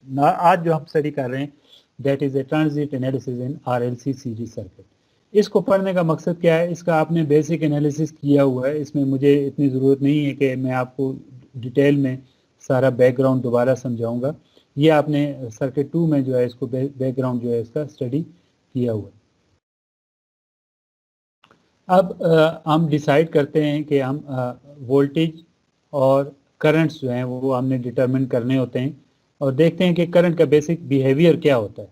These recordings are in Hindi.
आज जो हम स्टडी कर रहे हैं that is a transit analysis in RLC series circuit. इसको पढ़ने का मकसद क्या है, इसका आपने बेसिक एनालिसिस किया हुआ है, इसमें मुझे इतनी ज़रूरत नहीं है कि मैं आपको डिटेल में सारा बैकग्राउंड दोबारा समझाऊंगा। ये आपने सर्किट 2 में जो है इसको बैकग्राउंड जो है इसका स्टडी किया हुआ है। अब हम डिसाइड करते हैं कि हम वोल्टेज और करंट्स जो हैं वो हमने डिटरमिन करने होते हैं और देखते हैं कि करंट का बेसिक बिहेवियर क्या होता है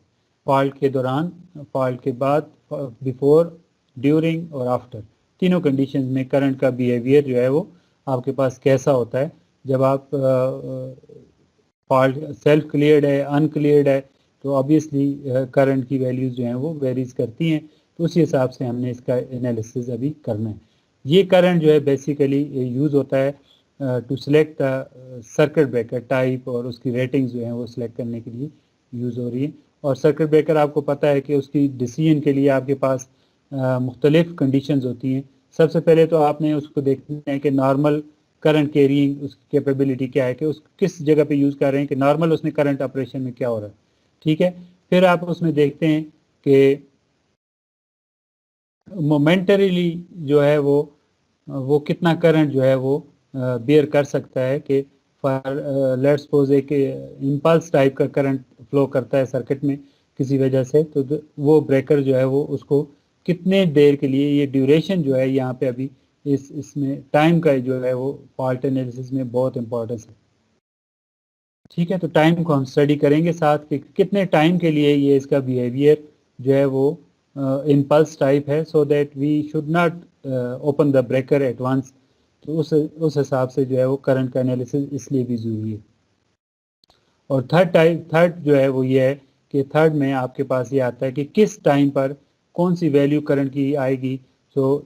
फॉल्ट के दौरान, फॉल्ट के बाद, बिफोर, ड्यूरिंग और आफ्टर, तीनों कंडीशन में करंट का बिहेवियर जो है वो आपके पास कैसा होता है। जब आप फॉल्ट सेल्फ क्लियर्ड है, अनक्लियर्ड है, तो ऑब्वियसली करंट की वैल्यूज जो हैं वो वेरीज करती हैं, तो उसी हिसाब से हमने इसका एनालिसिस अभी करना है। ये करंट जो है बेसिकली यूज़ होता है to select circuit breaker type और उसकी रेटिंग्स जो हैं वो सिलेक्ट करने के लिए यूज़ हो रही है। और सर्किट ब्रेकर आपको पता है कि उसकी डिसीजन के लिए आपके पास मुख्तलिफ कंडीशंस होती हैं। सबसे पहले तो आपने उसको देखना है कि नॉर्मल करंट कैरिंग उसकी कैपेबिलिटी क्या है, कि उस किस जगह पे यूज़ कर रहे हैं, कि नॉर्मल उसमें करंट ऑपरेशन में क्या हो रहा है। ठीक है, फिर आप उसमें देखते हैं कि मोमेंटरीली जो है वो कितना करंट जो है वो बेयर कर सकता है। कि फॉर लेट्स सपोज एक इम्पल्स टाइप का करंट फ्लो करता है सर्किट में किसी वजह से, तो वो ब्रेकर जो है वो उसको कितने देर के लिए, ये ड्यूरेशन जो है यहाँ पे अभी इसमें टाइम का जो है वो फॉल्ट एनालिसिस में बहुत इंपॉर्टेंस है। ठीक है, तो टाइम को हम स्टडी करेंगे साथ कि कितने टाइम के लिए ये इसका बिहेवियर जो है वो इम्पल्स टाइप है, so that we should not open the breaker at once. तो उस हिसाब से जो है वो करंट का एनालिसिस इसलिए भी ज़रूरी है। और थर्ड जो है वो ये है कि थर्ड में आपके पास ये आता है कि किस टाइम पर कौन सी वैल्यू करंट की आएगी। तो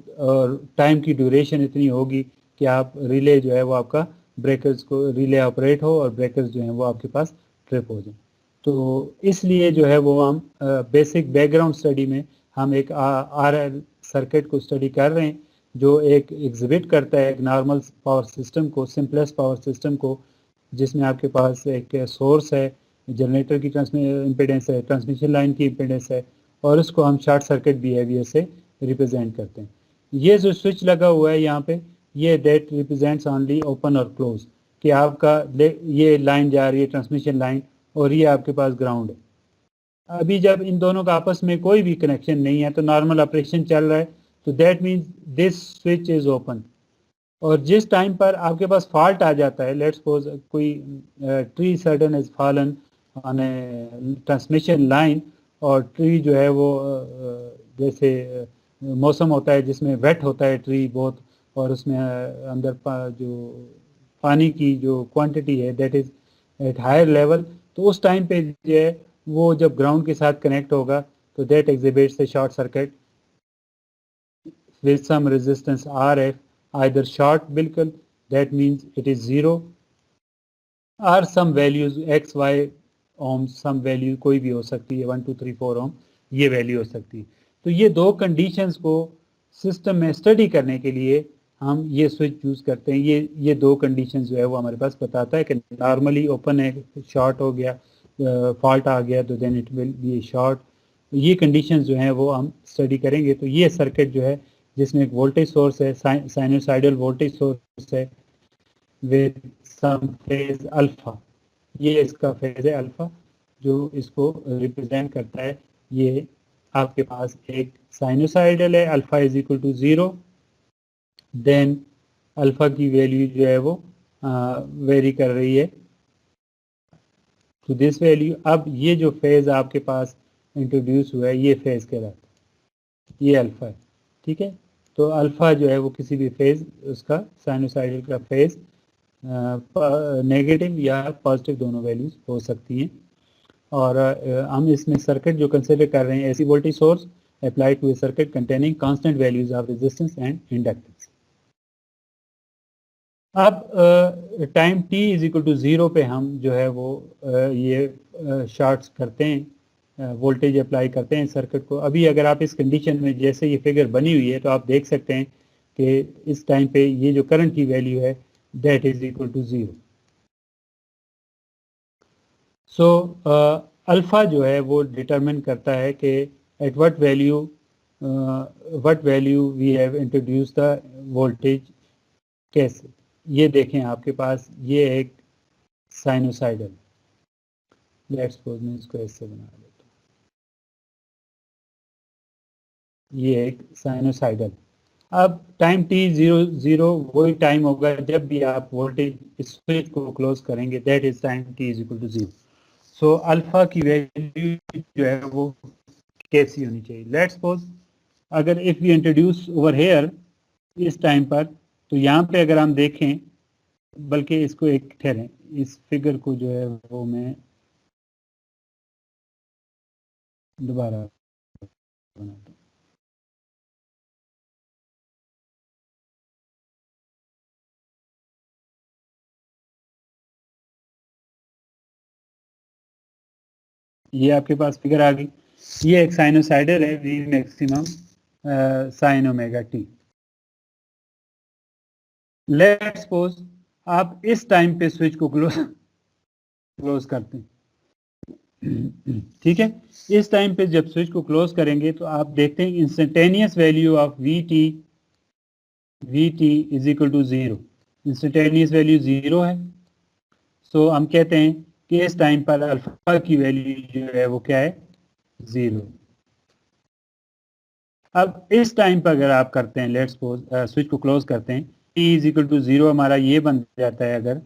टाइम की ड्यूरेशन इतनी होगी कि आप रिले जो है वो आपका ब्रेकर्स को रिले ऑपरेट हो और ब्रेकर्स जो हैं वो आपके पास ट्रिप हो जाए। तो इसलिए जो है वो हम बेसिक बैकग्राउंड स्टडी में हम एक RL सर्किट को स्टडी कर रहे हैं जो एक एग्जिबिट करता है एक नॉर्मल पावर सिस्टम को, सिंपलेस्ट पावर सिस्टम को, जिसमें आपके पास एक सोर्स है, जनरेटर की इम्पीडेंस है, ट्रांसमिशन लाइन की इम्पीडेंस है, और उसको हम शॉर्ट सर्किट बिहेवियर से रिप्रेजेंट करते हैं। ये जो स्विच लगा हुआ है यहाँ पे, ये दैट रिप्रेजेंट्स ओनली ओपन और क्लोज, कि आपका ये लाइन जा रही है ट्रांसमिशन लाइन और ये आपके पास ग्राउंड है। अभी जब इन दोनों का आपस में कोई भी कनेक्शन नहीं है तो नॉर्मल ऑपरेशन चल रहा है, तो that means this switch is open. और जिस टाइम पर आपके पास फॉल्ट आ जाता है, लेट्स सपोज कोई tree sudden is fallen on A transmission line, और ट्री जो है वो जैसे मौसम होता है जिसमें वेट होता है ट्री बहुत, और उसमें अंदर जो पानी की जो क्वांटिटी है that is at higher level, तो उस टाइम पे जो है वो जब ग्राउंड के साथ कनेक्ट होगा तो that exhibits A short circuit with some resistance RF, either short बिल्कुल, that means it is 0, or some values x y Om, some value कोई भी हो सकती है, 1 2 3 4 ओम ये वैल्यू हो सकती है। तो ये दो कंडीशंस को सिस्टम में स्टडी करने के लिए हम ये स्विच यूज़ करते हैं। ये दो कंडीशंस जो है वो हमारे पास बताता है कि नॉर्मली ओपन है, शॉर्ट हो गया, फॉल्ट आ गया तो then it will be short. ये कंडीशंस जो हैं वो हम स्टडी करेंगे। तो ये सर्किट जो है जिसमें एक वोल्टेज सोर्स है, साइनोसाइडल वोल्टेज सोर्स है विद सम फेज अल्फा, ये इसका फेज है अल्फा जो इसको रिप्रेजेंट करता है। ये आपके पास एक साइनोसाइडल है, alpha is equal to 0, then alpha की वैल्यू जो है वो वेरी कर रही है टू दिस वैल्यू। अब ये जो फेज आपके पास इंट्रोड्यूस हुआ है ये फेज कहलाता है, ये अल्फा है। ठीक है, तो अल्फा जो है वो किसी भी फेज, उसका साइनोसाइडल का फेज नेगेटिव या पॉजिटिव दोनों वैल्यूज हो सकती हैं। और हम इसमें सर्किट जो कंसिडर कर रहे हैं AC voltage source apply to a circuit containing constant values of resistance and inductance. अब time t is equal to 0 पे हम जो है वो ये शॉर्ट्स करते हैं, वोल्टेज अप्लाई करते हैं सर्किट को। अभी अगर आप इस कंडीशन में जैसे ये फिगर बनी हुई है तो आप देख सकते हैं कि इस टाइम पे ये जो करंट की वैल्यू है that is equal to 0। So alpha जो है वो डिटरमिन करता है कि at what value we have introduce the voltage. कैसे, ये देखें आपके पास ये एक साइनोसाइडल, लेट्स सपोज मैं इसको ऐसे बना देता हूँ, ये एक साइनोसाइडल। अब टाइम t 0 वही टाइम होगा जब भी आप वोल्टेज स्विच को क्लोज करेंगे, that is time t is equal to 0। So alpha की वैल्यू जो है वो कैसी होनी चाहिए? लेट्स सपोज अगर if we introduce over here इस टाइम पर, तो यहाँ पे अगर हम देखें, बल्कि इसको एक ठहरें, इस फिगर को जो है वो मैं दोबारा बनाता हूँ। ये आपके पास फिगर आ गई। ये एक साइनोसाइडल है, we maximum sine omega T. Let's suppose आप इस टाइम पे स्विच को क्लोज करते हैं, ठीक है। इस टाइम पे जब स्विच को क्लोज करेंगे तो आप देखते हैं instantaneous value of V T is equal to 0। Instantaneous value 0 है। सो हम कहते हैं कि इस टाइम पर अल्फा की वैल्यू जो है वो क्या है? 0। अब इस टाइम पर अगर आप करते हैं, लेट्स सपोज स्विच को क्लोज करते हैं, t इज इक्वल टू 0 हमारा ये बन जाता है अगर,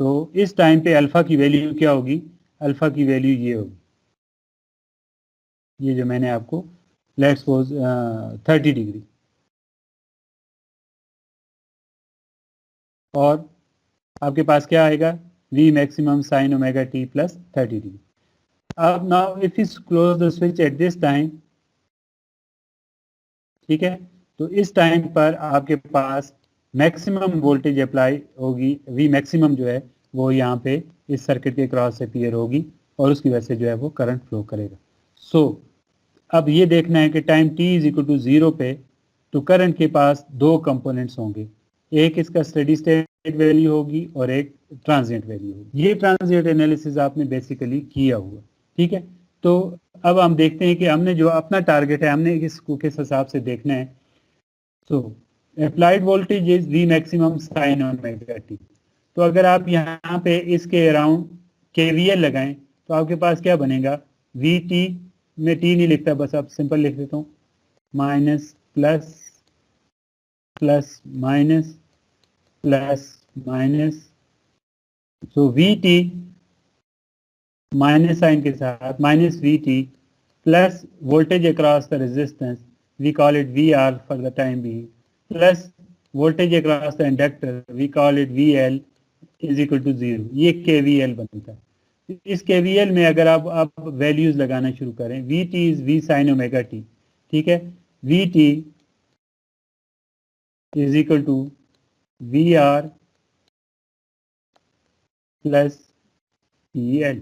तो इस टाइम पे अल्फा की वैल्यू क्या होगी? अल्फा की वैल्यू ये होगी, ये जो मैंने आपको लेट्स सपोज 30 डिग्री, और आपके पास क्या आएगा? v maximum sine omega t plus 30 degree. अब now if you close the switch at this time, ठीक है, तो इस टाइम पर आपके पास मैक्सिमम वोल्टेज अप्लाई होगी, वी मैक्सिमम जो है वो यहाँ पे इस सर्किट के क्रॉस से अपीयर होगी और उसकी वजह से जो है वो करंट फ्लो करेगा। सो अब ये देखना है कि time t is equal to 0 पे तो करंट के पास दो कंपोनेंट्स होंगे, एक इसका स्टेडी स्टेट वैल्यू होगी और एक ट्रांजिएंट वैल्यू होगी। ये ट्रांजिएंट एनालिसिस आपने बेसिकली किया हुआ, ठीक है। तो अब हम देखते हैं कि हमने जो अपना टारगेट है हमने इसको किस हिसाब से देखना है। तो applied voltage is we maximum sine omega T. तो अगर आप यहाँ पे इसके अराउंड केवीएल लगाएं तो आपके पास क्या बनेगा? वी टी में टी नहीं लिखता, बस आप सिंपल लिख देता हूँ, minus plus plus minus plus minus. So V T minus sign के साथ minus V T plus voltage across the resistance, we call it VR for the time being, plus voltage across the inductor, we call it VL is equal to 0। ये KVL बनता है। इस KVL में अगर आप वैल्यूज लगाना शुरू करें, VT is V sin omega t, ठीक है, VT is equal to VR plus EL,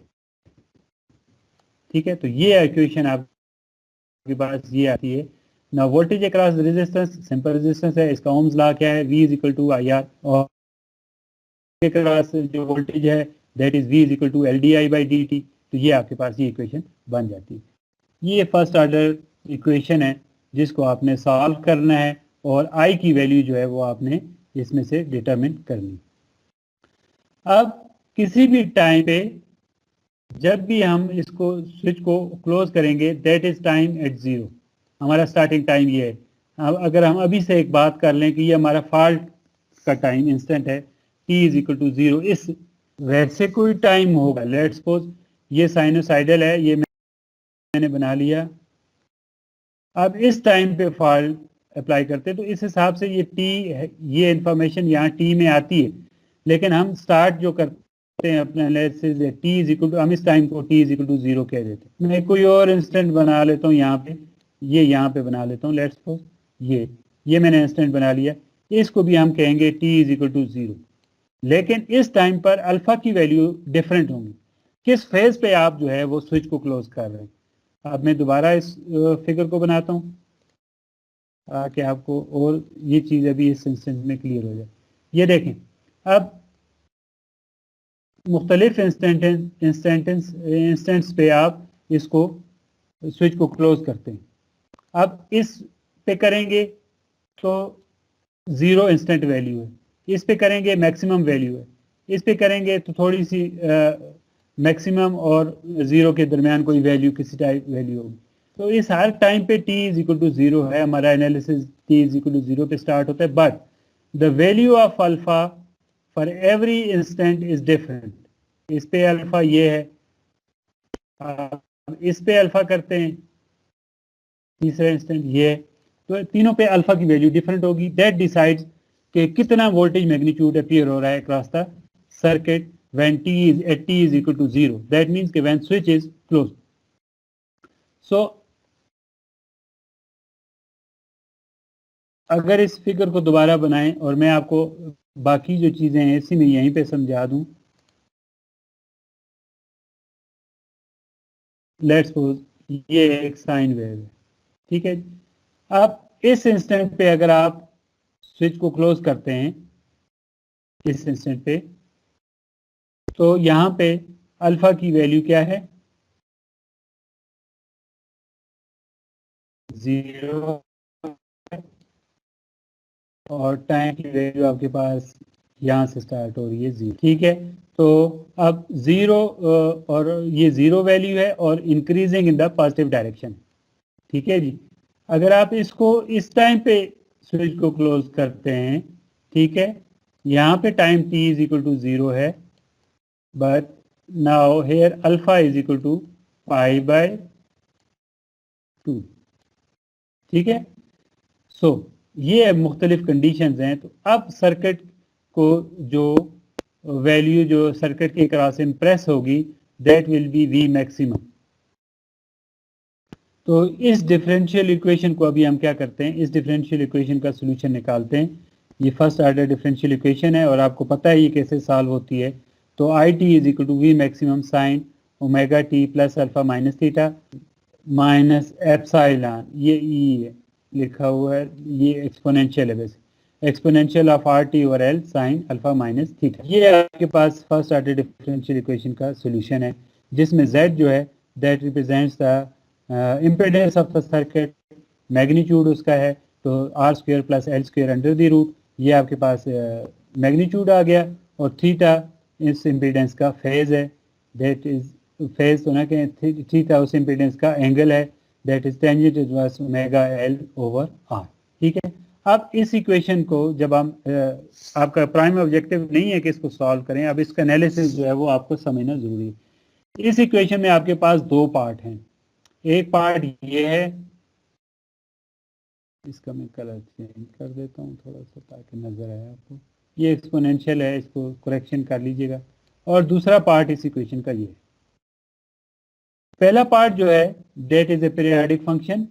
ठीक है। तो ये इक्वेशन आपके पास ये आती है ना। Voltage across resistance simple resistance है, इसका ओम्स लॉ क्या है? V is equal to I R, और अक्रॉस जो वोल्टेज है that is V is equal to L D I by D T. तो ये आपके पास ये इक्वेशन बन जाती है। ये फर्स्ट ऑर्डर इक्वेशन है जिसको आपने सॉल्व करना है और I की वैल्यू जो है वो आपने इसमें से डिटरमिन करनी। अब किसी भी टाइम पे जब भी हम इसको स्विच को क्लोज करेंगे दैट इज टाइम एट 0, हमारा स्टार्टिंग टाइम ये है। अब अगर हम अभी से एक बात कर लें कि ये हमारा फॉल्ट का टाइम इंस्टेंट है, t इज इक्वल टू 0, इस वैसे कोई टाइम होगा, लेट्स सपोज ये साइनोसाइडल है, ये मैंने बना लिया। अब इस टाइम पे फॉल्ट अप्लाई करते हैं तो इस हिसाब से ये t है, ये इंफॉर्मेशन यहाँ t में आती है, लेकिन हम स्टार्ट जो करते हैं अपने analysis t is equal to, हम इस टाइम को t इज इक्वल टू 0 कह देते हैं। मैं कोई और इंस्टेंट बना लेता हूँ यहाँ पे, ये यहाँ पे बना लेता हूँ, लेट्स सपोज ये मैंने इंस्टेंट बना लिया, इसको भी हम कहेंगे t इज इक्वल टू 0। लेकिन इस टाइम पर अल्फा की वैल्यू डिफरेंट होंगी, किस फेज पे आप जो है वो स्विच को क्लोज कर रहे हैं। अब मैं दोबारा इस फिगर को बनाता हूँ ताकि आपको और ये चीज़ अभी इस इंस्टेंट में क्लियर हो जाए। ये देखें, अब मुख्तलिफ इंस्टेंट्स पे आप इसको स्विच को क्लोज करते हैं। अब इस पे करेंगे तो 0 इंस्टेंट वैल्यू है, इस पे करेंगे मैक्सिमम वैल्यू है, इस पे करेंगे तो थोड़ी सी मैक्सिमम और 0 के दरमियान कोई वैल्यू, किसी टाइप वैल्यू होगी। तो इस हर टाइम पे t इज इक्वल टू 0 है, हमारा analysis t is equal to 0 पे स्टार्ट होता है, but the value of alpha for every instant is different. इस पे अल्फा ये है, इस पे अल्फा करते हैं, तीसरा इंस्टेंट ये है, तो तीनों पे अल्फा की वैल्यू डिफरेंट होगी। दैट डिसाइड्स कि कितना वोल्टेज मैग्नीट्यूड अपीयर हो रहा है across the circuit when t is equal to 0, that means कि when switch is closed. So अगर इस फिगर को दोबारा बनाएं और मैं आपको बाकी जो चीजें हैं इसी में यहीं पे समझा दूं। लेट्स सपोज ये एक साइन वेव है, ठीक है। अब इस इंस्टेंट पे अगर आप स्विच को क्लोज करते हैं इस इंस्टेंट पे, तो यहां पे अल्फा की वैल्यू क्या है, 0, और टाइम की वैल्यू आपके पास यहां से स्टार्ट हो रही है 0, ठीक है। तो अब 0 और ये 0 वैल्यू है और increasing in the positive direction, ठीक है जी। अगर आप इसको इस टाइम पे स्विच को क्लोज करते हैं, ठीक है, यहाँ पे time t is equal to 0 है, but now here alpha is equal to pi by 2, ठीक है। सो ये मुख्तलिफ कंडीशंस हैं। तो अब सर्किट को जो वैल्यू जो सर्किट के क्रॉस इम्प्रेस होगी that will B we maximum. तो इस डिफरेंशियल इक्वेशन को अभी हम क्या करते हैं, इस डिफरेंशियल इक्वेशन का सोल्यूशन निकालते हैं। ये फर्स्ट ऑर्डर डिफरेंशियल इक्वेशन है और आपको पता है ये कैसे सॉल्व होती है। तो I T is equal to V maximum sine omega T plus alpha minus theta minus epsilon, ये ई है लिखा हुआ है, ये एक्सपोनेंशियल है, वैसे exponential of R T over L sine alpha minus theta. ये आपके पास फर्स्ट ऑर्डर डिफरेंशियल इक्वेशन का सोल्यूशन है, जिसमें z जो है that represents the impedance of the circuit, magnitude उसका है तो R square plus L square under the root, ये आपके पास मैग्नीट्यूड आ गया, और थीटा इस इम्पीडेंस का फेज है, दैट इज फेज तो ना कहें, थीटा उस इम्पीडेंस का एंगल है, that is tangent inverse omega L over R, ठीक है। अब इस इक्वेशन को जब हम आपका प्राइम ऑब्जेक्टिव नहीं है कि इसको सॉल्व करें, अब इसका एनालिसिस जो है वो आपको समझना जरूरी है। इस इक्वेशन में आपके पास दो पार्ट हैं, एक पार्ट ये है, इसका मैं कलर चेंज कर देता हूँ थोड़ा सा ताकि नजर आए आपको, ये एक्सपोनेंशियल है, इसको करेक्शन कर लीजिएगा, और दूसरा पार्ट इस इक्वेशन का ये। पहला पार्ट जो है that is a periodic function,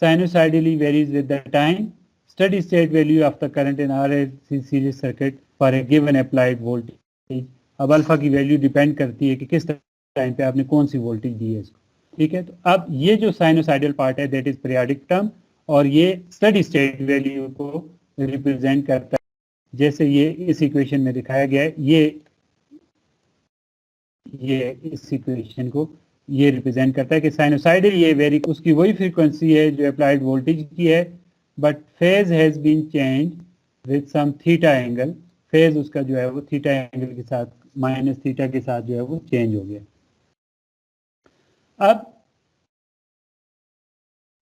sinusoidally varies with the time, steady state value of the current in RLC series circuit for a given applied voltage. अब अल्फा की वैल्यू डिपेंड करती है कि किस टाइम पे आपने कौन सी वोल्टेज दी है इसको, ठीक है। तो अब ये जो साइनोसाइडल पार्ट है दैट इज पीरियोडिक टर्म, और ये स्टेडी स्टेट वैल्यू को रिप्रेजेंट करता है, जैसे ये इस इक्वेशन में दिखाया गया है। ये इस इक्वेशन को ये रिप्रेजेंट करता है कि साइनोसाइडल ये वेरी उसकी वही फ्रीक्वेंसी है जो अप्लाइड वोल्टेज की है, but phase has been change with some theta angle, phase उसका जो है वो थीटा एंगल के साथ माइनस थीटा के साथ जो है वो चेंज हो गया। अब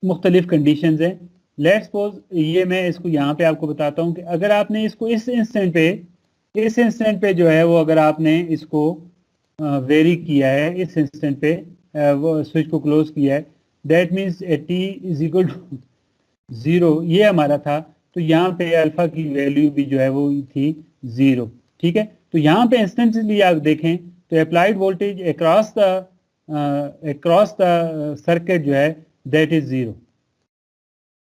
मुख्तलिफ कंडीशंस हैं, लेट्स सपोज ये मैं इसको यहाँ पे आपको बताता हूँ कि अगर आपने इसको इस इंस्टेंट पे जो है वो अगर आपने इसको वेरी किया है, इस इंस्टेंट पे वो स्विच को क्लोज किया है, that means T is equal to 0, ये हमारा था। तो यहाँ पे अल्फा की वैल्यू भी जो है वो थी 0, ठीक है। तो यहाँ पे इंस्टेंटली आप देखें तो applied voltage across the circuit जो है दैट इज 0,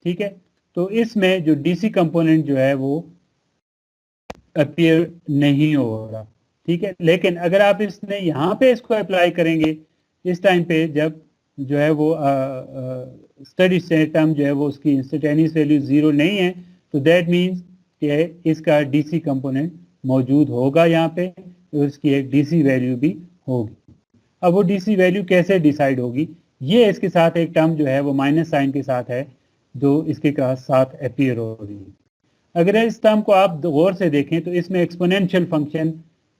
ठीक है। तो इसमें जो डीसी कंपोनेंट जो है वो अपीयर नहीं हो रहा, ठीक है। लेकिन अगर आप इसने यहाँ पे इसको अप्लाई करेंगे इस टाइम पे जब जो है वो स्टेडी स्टेट टर्म जो है वो उसकी इंस्टेंटेनियस वैल्यू 0 नहीं है, तो दैट मीन्स कि इसका डीसी कंपोनेंट मौजूद होगा यहाँ पे, उसकी एक डीसी वैल्यू भी होगी। अब वो डीसी वैल्यू कैसे डिसाइड होगी, ये इसके साथ एक टर्म जो है वो माइनस साइन के साथ है जो इसके साथ अपीयर हो रही है। अगर इस टर्म को आप गौर से देखें तो इसमें एक्सपोनेंशियल फंक्शन,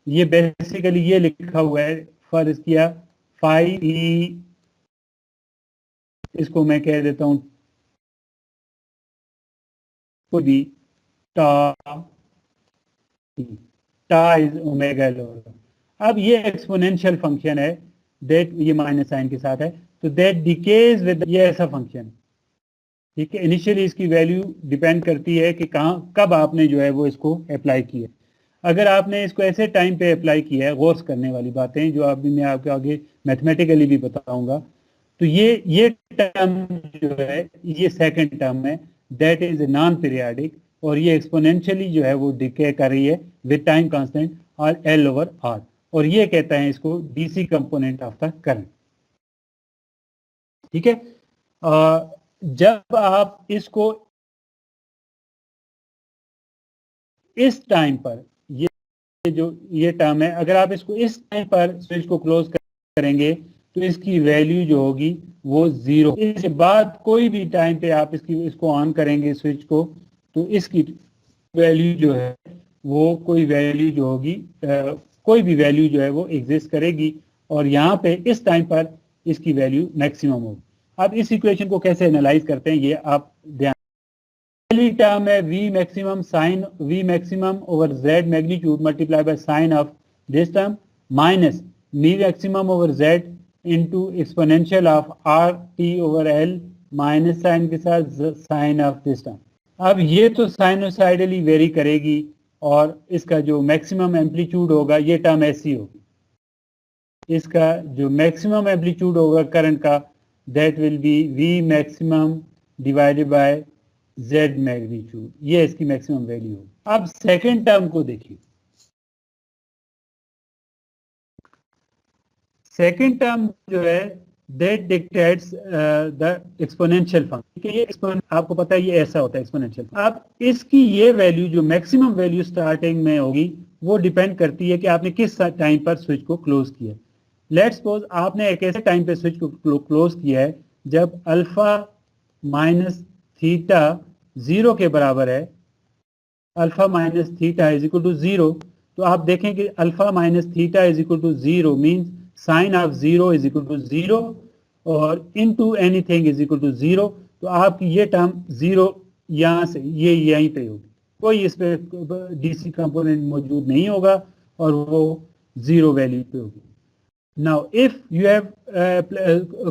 ये बेसिकली ये लिखा हुआ है, फर्ज किया फाई ई, इसको मैं कह देता हूं को भी टा, टा इज ओमेगा एल। अब ये एक्सपोनेंशियल फंक्शन है दैट, ये माइनस साइन के साथ है, तो दैट डिकेज विद, ये ऐसा फंक्शन, ठीक है। इनिशियली इसकी वैल्यू डिपेंड करती है कि कहाँ कब आपने जो है वो इसको अप्लाई किया। अगर आपने इसको ऐसे टाइम पे अप्लाई किया है, गौर करने वाली बातें जो अभी मैं आपके आगे मैथमेटिकली भी बताऊंगा, तो ये टर्म जो है ये सेकंड टर्म है, दैट इज नॉन पीरियाडिक, और ये एक्सपोनेंशियली जो है वो डिके कर रही है विद टाइम कांस्टेंट और एल ओवर आर, और ये कहता है इसको DC component of the current, ठीक है। जब आप इसको इस टाइम पर, ये जो ये टर्म है, अगर आप इसको इस टाइम पर स्विच को क्लोज करेंगे तो इसकी वैल्यू जो होगी वो 0। इसके बाद कोई भी टाइम पे आप इसको ऑन करेंगे स्विच को, तो इसकी वैल्यू जो है वो कोई वैल्यू जो होगी, कोई भी वैल्यू जो है वो एग्जिस्ट करेगी, और यहाँ पे इस टाइम पर इसकी वैल्यू मैक्सिमम होगी। अब इस इक्वेशन को कैसे एनालाइज करते हैं ये आप ध्यान, पहली टर्म है v maximum sine v maximum over z magnitude multiply by sine of this term minus v maximum over z into exponential of r t over l minus sign के साथ साइन ऑफ दिस टर्म। अब ये तो साइनोसाइडली वेरी करेगी, और इसका जो मैक्सिमम एम्पलीट्यूड होगा ये टर्म ऐसी होगी, इसका जो मैक्सिमम एम्पलीट्यूड होगा करंट का, that will B v maximum divided by z magnitude, ये इसकी मैक्सिमम वैल्यू होगी। अब सेकंड टर्म को देखिए, सेकंड टर्म जो है that dictates the exponential function, ये आपको पता है ये ऐसा होता है एक्सपोनेंशियल। अब इसकी ये वैल्यू जो मैक्सिमम वैल्यू स्टार्टिंग में होगी वो डिपेंड करती है कि आपने किस टाइम पर स्विच को क्लोज किया। लेट्स सपोज आपने एक ऐसे टाइम पे स्विच को क्लोज किया है जब अल्फा माइनस थीटा 0 के बराबर है, alpha minus theta is equal to 0, तो आप देखें कि alpha minus theta is equal to 0 means sine of 0 is equal to 0 और into anything is equal to 0, तो आपकी ये टर्म 0 यहाँ से ये यहीं पे होगी, कोई इस पे डीसी कंपोनेंट मौजूद नहीं होगा और वो 0 वैल्यू पे होगी। Now, if you have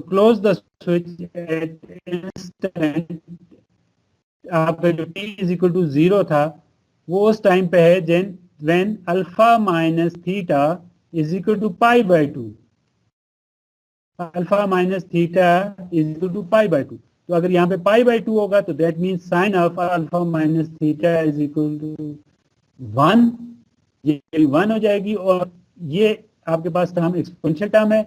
closed the switch at instant, आपका जो t इज इक्वल टू 0 था वो उस टाइम पे है when alpha minus theta is equal to pi by 2, alpha minus theta is equal to pi by 2, तो अगर यहाँ पे पाई बाई 2 होगा तो that means sine of alpha minus theta is equal to 1, ये 1 हो जाएगी, और ये आपके पास टर्म एक्सपोनेंशियल टर्म है,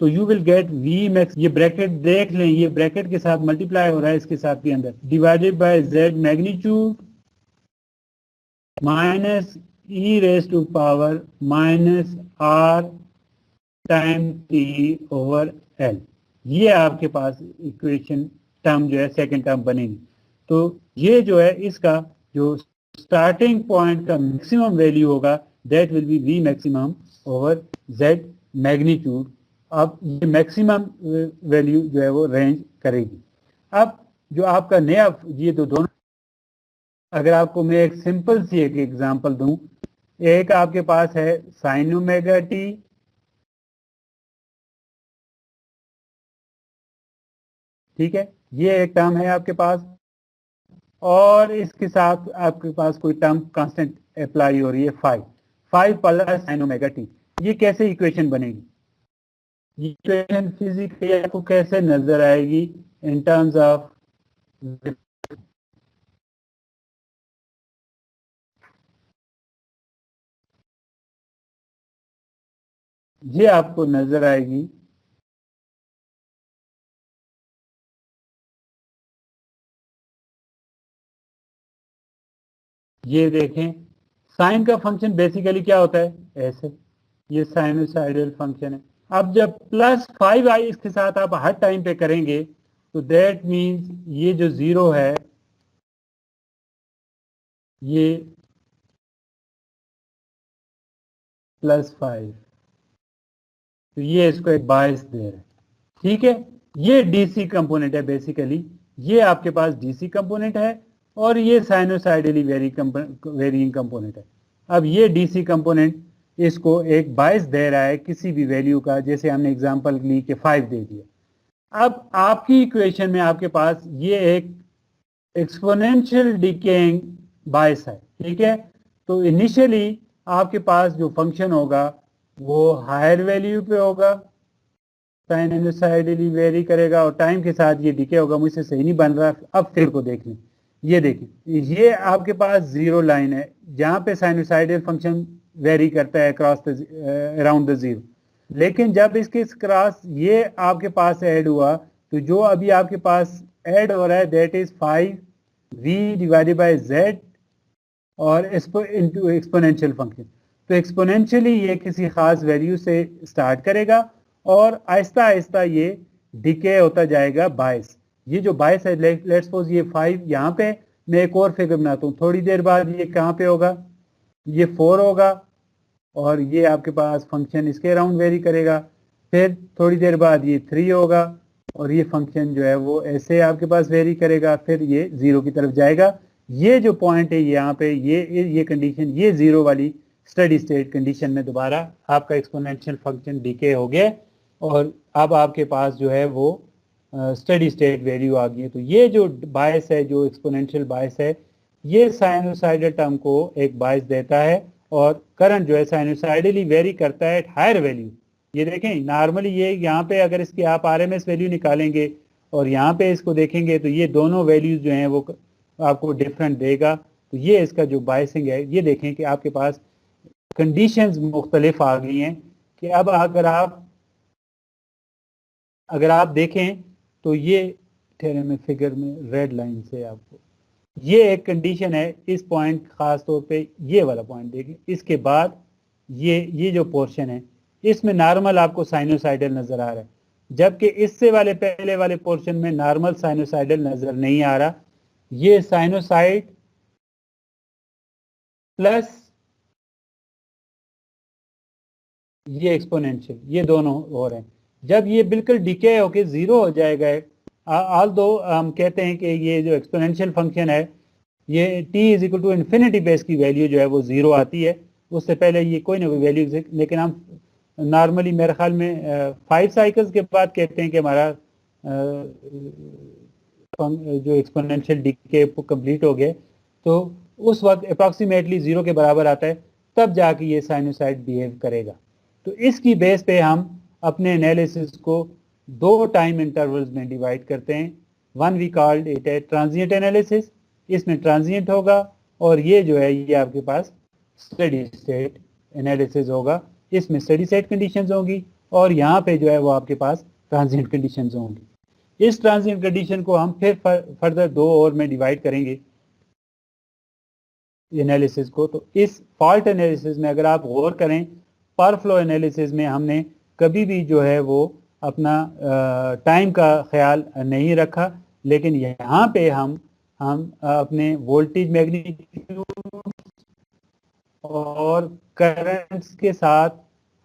तो you will get v max, ये ब्रैकेट देख लें, ये ब्रैकेट के साथ मल्टीप्लाई हो रहा है इसके साथ के अंदर, divided by z magnitude minus e raise to power minus r time t over l, ये आपके पास इक्वेशन टर्म जो है सेकंड टर्म बनेगी। तो ये जो है इसका जो स्टार्टिंग पॉइंट का मैक्सिमम वैल्यू होगा that will B v maximum over z magnitude. अब ये मैक्सिमम वैल्यू जो है वो रेंज करेगी। अब जो आपका नया ये तो दोनों, अगर आपको मैं एक सिंपल सी एक एग्जांपल दूं, एक आपके पास है साइन ओमेगा टी, ठीक है, ये एक टर्म है आपके पास, और इसके साथ आपके पास कोई टर्म कांस्टेंट अप्लाई हो रही है 5 प्लस साइन ओमेगा टी। ये कैसे इक्वेशन बनेगी, ये इक्वेशन फिजिकली आपको कैसे नजर आएगी इन टर्म्स ऑफ, ये आपको नजर आएगी ये देखें, साइन का फंक्शन बेसिकली क्या होता है, ऐसे ये साइनोसाइडल फंक्शन है। अब जब +5 इसके साथ आप हर टाइम पे करेंगे तो दैट मीन्स ये जो 0 है ये +5, तो ये इसको एक बायस दे रहा है। ठीक है, ये डीसी कंपोनेंट है बेसिकली, ये आपके पास डीसी कंपोनेंट है और ये साइनोसाइडली वेरिंग कंपोनेंट है। अब ये डीसी कंपोनेंट इसको एक बायस दे रहा है किसी भी वैल्यू का, जैसे हमने एग्जांपल ली कि 5 दे दिया। अब आपकी इक्वेशन में आपके पास ये एक एक्सपोनेंशियल डिकेइंग बायस है। ठीक है, तो इनिशियली आपके पास जो फंक्शन होगा वो हायर वैल्यू पे होगा, साइनोसाइडली वेरी करेगा और टाइम के साथ ये डिके होगा। मुझसे सही नहीं बन रहा, अब फिर को देख लें। ये देखिए, ये आपके पास 0 लाइन है जहां पे साइनोसाइडल फंक्शन वेरी करता है अक्रॉस द अराउंड द 0। लेकिन जब इसके क्रॉस ये आपके पास ऐड हुआ, तो जो अभी आपके पास ऐड हो रहा है that is 5v divided by z और इनटू एक्सपोनेंशियल फंक्शन। तो एक्सपोनेंशियली ये किसी खास वैल्यू से स्टार्ट करेगा और आहिस्ता आहिस्ता ये डिके होता जाएगा बायस। ये जो बायस है, लेट्स सपोज ये 5 यहाँ पे, मैं एक और फिगर बनाता हूँ, थोड़ी देर बाद ये कहाँ पे होगा, ये 4 होगा और ये आपके पास फंक्शन इसके अराउंड वेरी करेगा। फिर थोड़ी देर बाद ये 3 होगा और ये फंक्शन जो है वो ऐसे आपके पास वेरी करेगा, फिर ये 0 की तरफ जाएगा। ये जो पॉइंट है यहाँ पे, ये कंडीशन, ये 0 वाली स्टडी स्टेट कंडीशन में दोबारा आपका एक्सपोनेंशियल फंक्शन डीके हो गया और अब आपके पास जो है वो स्टडी स्टेट वैल्यू आ गई है। तो ये जो बायस है, जो एक्सपोनेंशियल बायस है, ये साइनोसाइडल टर्म को एक बायस देता है और करंट जो है साइनोसाइडली वेरी करता है एट हायर वैल्यू। ये देखें, नॉर्मली ये यहाँ पे अगर इसकी आप आरएमएस वैल्यू निकालेंगे और यहाँ पे इसको देखेंगे तो ये दोनों वैल्यूज जो हैं वो आपको डिफरेंट देगा। तो ये इसका जो बायसिंग है, ये देखें कि आपके पास कंडीशंस मुख्तलिफ आ गई हैं कि अब अगर आप देखें तो ये ठहरे में फिगर में रेड लाइन से आपको ये एक कंडीशन है, इस पॉइंट खास तौर पे ये वाला पॉइंट देखें, इसके बाद ये जो पोर्शन है इसमें नॉर्मल आपको साइनोसाइडल नजर आ रहा है, जबकि इससे वाले पहले वाले पोर्शन में नॉर्मल साइनोसाइडल नजर नहीं आ रहा। ये साइनोसाइड प्लस ये एक्सपोनेंशियल, ये दोनों हो रहे हैं। जब ये बिल्कुल डिके होके 0 हो जाएगा, ऑल दो हम कहते हैं कि ये जो एक्सपोनेंशियल फंक्शन है ये t is equal to infinity पे इसकी वैल्यू जो है वो 0 आती है, उससे पहले ये कोई ना कोई वैल्यू, लेकिन हम नॉर्मली मेरे ख्याल में 5 साइकिल्स के बाद कहते हैं कि हमारा जो एक्सपोनेंशियल डिके कंप्लीट हो गया, तो उस वक्त अप्रॉक्सीमेटली 0 के बराबर आता है, तब जाके ये साइनोसाइड बिहेव करेगा। तो इसकी बेस पे हम अपने एनालिसिस को 2 टाइम इंटरवल्स में डिवाइड करते हैं। वन वी कॉल्ड इट है ट्रांजिएंट एनालिसिस, इसमें ट्रांजिएंट होगा, और ये जो है ये आपके पास स्टेडी स्टेट एनालिसिस होगा, इसमें स्टेडी स्टेट कंडीशंस होंगी और यहाँ पे जो है वो आपके पास ट्रांजिएंट कंडीशंस होंगी। इस ट्रांजिएंट कंडीशन को हम फिर फर्दर 2 और में डिवाइड करेंगे एनालिसिस को। तो इस फॉल्ट एनालिसिस में अगर आप गौर करें, पर फ्लो एनालिसिस में हमने कभी भी जो है वो अपना टाइम का ख्याल नहीं रखा, लेकिन यहाँ पे हम अपने वोल्टेज मैग्नीट्यूड और करंट्स के साथ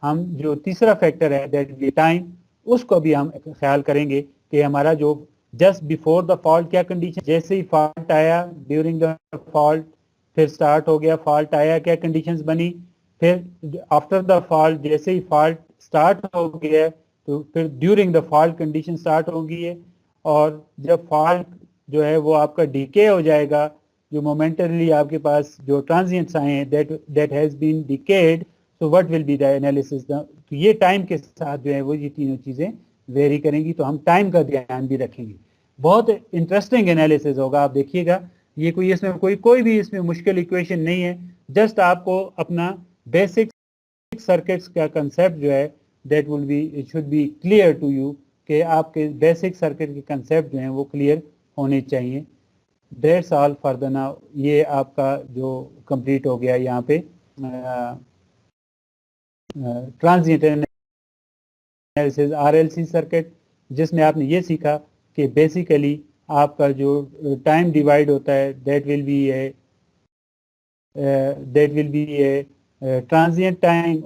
हम जो तीसरा फैक्टर है दैट इज टाइम, उसको भी हम ख्याल करेंगे कि हमारा जो जस्ट बिफोर द फॉल्ट क्या कंडीशन, जैसे ही फॉल्ट आया ड्यूरिंग द फॉल्ट, फिर स्टार्ट हो गया फॉल्ट आया, क्या कंडीशंस बनी, फिर आफ्टर द फॉल्ट जैसे ही फॉल्ट स्टार्ट हो गया तो फिर during the fault condition start होगी है, और जब फॉल्ट जो है वो आपका डीके हो जाएगा, जो मोमेंटरली आपके पास जो ट्रांजिएंट्स आए हैं that has been decayed, so what will be the analysis. तो ये टाइम के साथ जो है वो ये तीनों चीज़ें वेरी करेंगी, तो हम टाइम का ध्यान भी रखेंगे। बहुत इंटरेस्टिंग एनालिसिस होगा, आप देखिएगा। ये कोई इसमें कोई भी इसमें मुश्किल इक्वेशन नहीं है, जस्ट आपको अपना बेसिक सर्किट्स का कंसेप्ट जो है that will be, it should be clear to you, कि आपके बेसिक सर्किट के कंसेप्ट जो हैं वो क्लियर होने चाहिए। That's all for the now. ये आपका जो कंप्लीट हो गया यहाँ पे ट्रांजिएंट एनालिसिस RLC सर्किट, जिसमें आपने ये सीखा कि बेसिकली आपका जो टाइम डिवाइड होता है that will be a transient time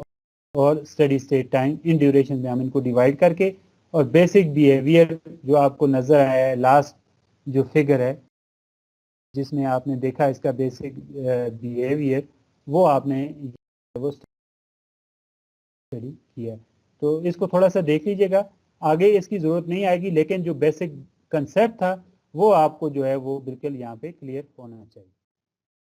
और स्टडी स्टेट टाइम। इन ड्यूरेशन में हम इनको डिवाइड करके, और बेसिक बिहेवियर जो आपको नजर आया है, लास्ट जो फिगर है जिसमें आपने देखा इसका बेसिक बिहेवियर, वो आपने वो स्टडी किया। तो इसको थोड़ा सा देख लीजिएगा, आगे इसकी जरूरत नहीं आएगी, लेकिन जो बेसिक कंसेप्ट था वो आपको जो है वो बिल्कुल यहाँ पे क्लियर होना चाहिए।